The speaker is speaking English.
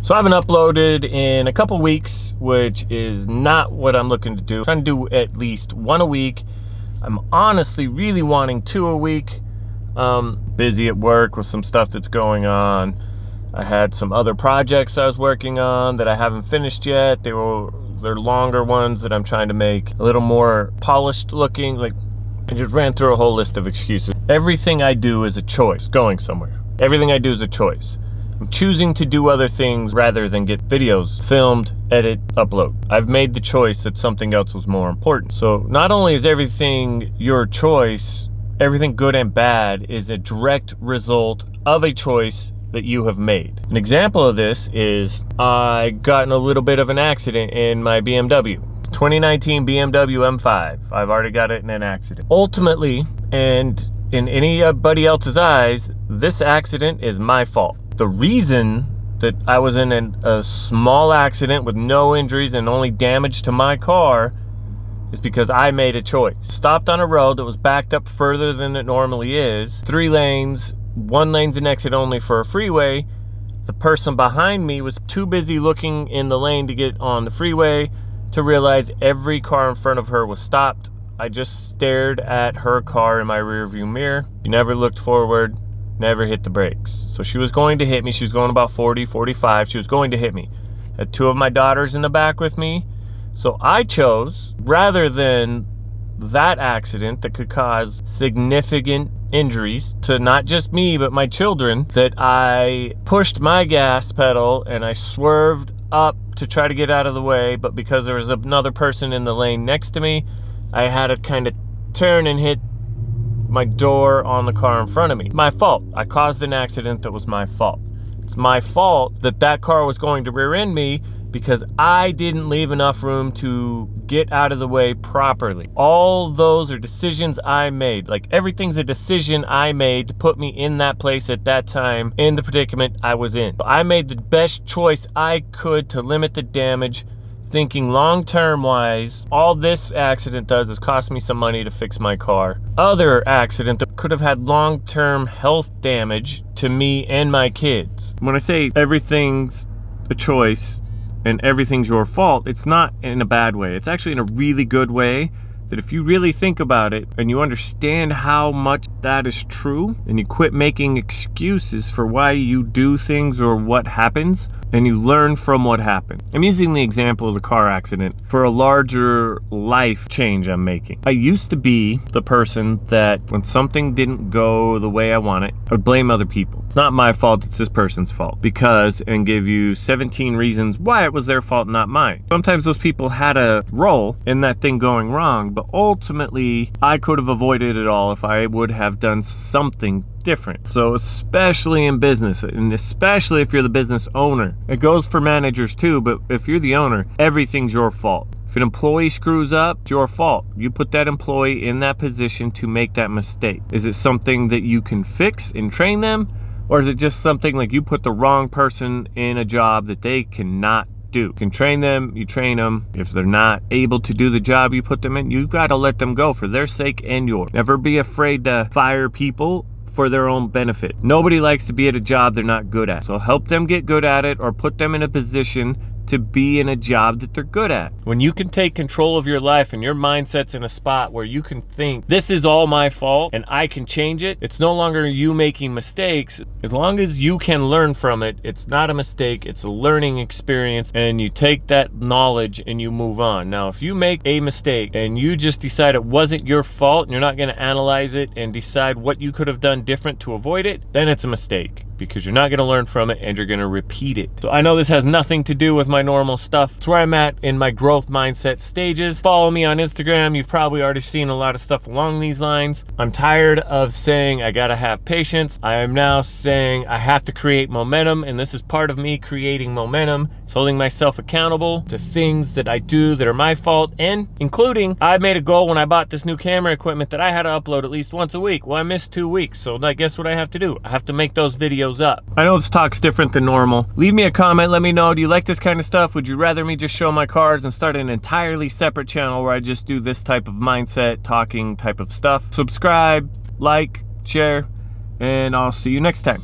So I haven't uploaded in a couple weeks, which is not what I'm looking to do. I'm trying to do at least one a week. I'm honestly really wanting 2 a week. Busy at work with some stuff that's going on. I had some other projects I was working on that I haven't finished yet. They're longer ones that I'm trying to make a little more polished looking. Like, I just ran through a whole list of excuses. Everything I do is a choice, going somewhere. Everything I do is a choice. I'm choosing to do other things rather than get videos filmed, edit, upload. I've made the choice that something else was more important. So not only is everything your choice, everything good and bad is a direct result of a choice that you have made. An example of this is I got in a little bit of an accident in my BMW. 2019 BMW M5. I've already got it in an accident. Ultimately, and in anybody else's eyes, this accident is my fault. The reason that I was in a small accident with no injuries and only damage to my car is because I made a choice. Stopped on a road that was backed up further than it normally is. 3 lanes, 1 lane's an exit only for a freeway. The person behind me was too busy looking in the lane to get on the freeway to realize every car in front of her was stopped. I just stared at her car in my rearview mirror. She never looked forward, never hit the brakes. So she was going to hit me. She was going about 40, 45. She was going to hit me. Had 2 of my daughters in the back with me. So I chose, rather than that accident that could cause significant injuries to not just me, but my children, that I pushed my gas pedal and I swerved up to try to get out of the way. But because there was another person in the lane next to me, I had to kind of turn and hit my door on the car in front of me. My fault. I caused an accident that was my fault. It's my fault that that car was going to rear end me because I didn't leave enough room to get out of the way properly. All those are decisions I made. Like, everything's a decision I made to put me in that place at that time, in the predicament I was in. I made the best choice I could to limit the damage, thinking long-term wise. All this accident does is cost me some money to fix my car. Other accident that could have had long-term health damage to me and my kids. When I say everything's a choice and everything's your fault, it's not in a bad way. It's actually in a really good way, that if you really think about it and you understand how much that is true, and you quit making excuses for why you do things or what happens, and you learn from what happened. I'm using the example of the car accident for a larger life change I'm making. I used to be the person that when something didn't go the way I want it, I would blame other people. It's not my fault, it's this person's fault. Because, and give you 17 reasons why it was their fault, not mine. Sometimes those people had a role in that thing going wrong, but ultimately I could have avoided it all if I would have done something different. So especially in business, and especially if you're the business owner, it goes for managers too, but if you're the owner, everything's your fault. If an employee screws up, it's your fault. You put that employee in that position to make that mistake. Is it something that you can fix and train them? Or is it just something like you put the wrong person in a job that they cannot do? You can train them, you train them. If they're not able to do the job you put them in, you gotta let them go for their sake and yours. Never be afraid to fire people for their own benefit. Nobody likes to be at a job they're not good at. So help them get good at it, or put them in a position to be in a job that they're good at. When you can take control of your life and your mindset's in a spot where you can think, this is all my fault and I can change it, it's no longer you making mistakes. As long as you can learn from it, it's not a mistake, it's a learning experience, and you take that knowledge and you move on. Now, if you make a mistake and you just decide it wasn't your fault and you're not gonna analyze it and decide what you could have done different to avoid it, then it's a mistake, because you're not gonna learn from it and you're gonna repeat it. So I know this has nothing to do with my normal stuff. It's where I'm at in my growth mindset stages. Follow me on Instagram. You've probably already seen a lot of stuff along these lines. I'm tired of saying I gotta have patience. I am now saying I have to create momentum, and this is part of me creating momentum. It's holding myself accountable to things that I do that are my fault, and including, I made a goal when I bought this new camera equipment that I had to upload at least once a week. Well, I missed 2 weeks, so I guess what I have to do? I have to make those videos up. I know this talk's different than normal. Leave me a comment, let me know, do you like this kind of stuff? Would you rather me just show my cars and start an entirely separate channel where I just do this type of mindset, talking type of stuff? Subscribe, like, share, and I'll see you next time.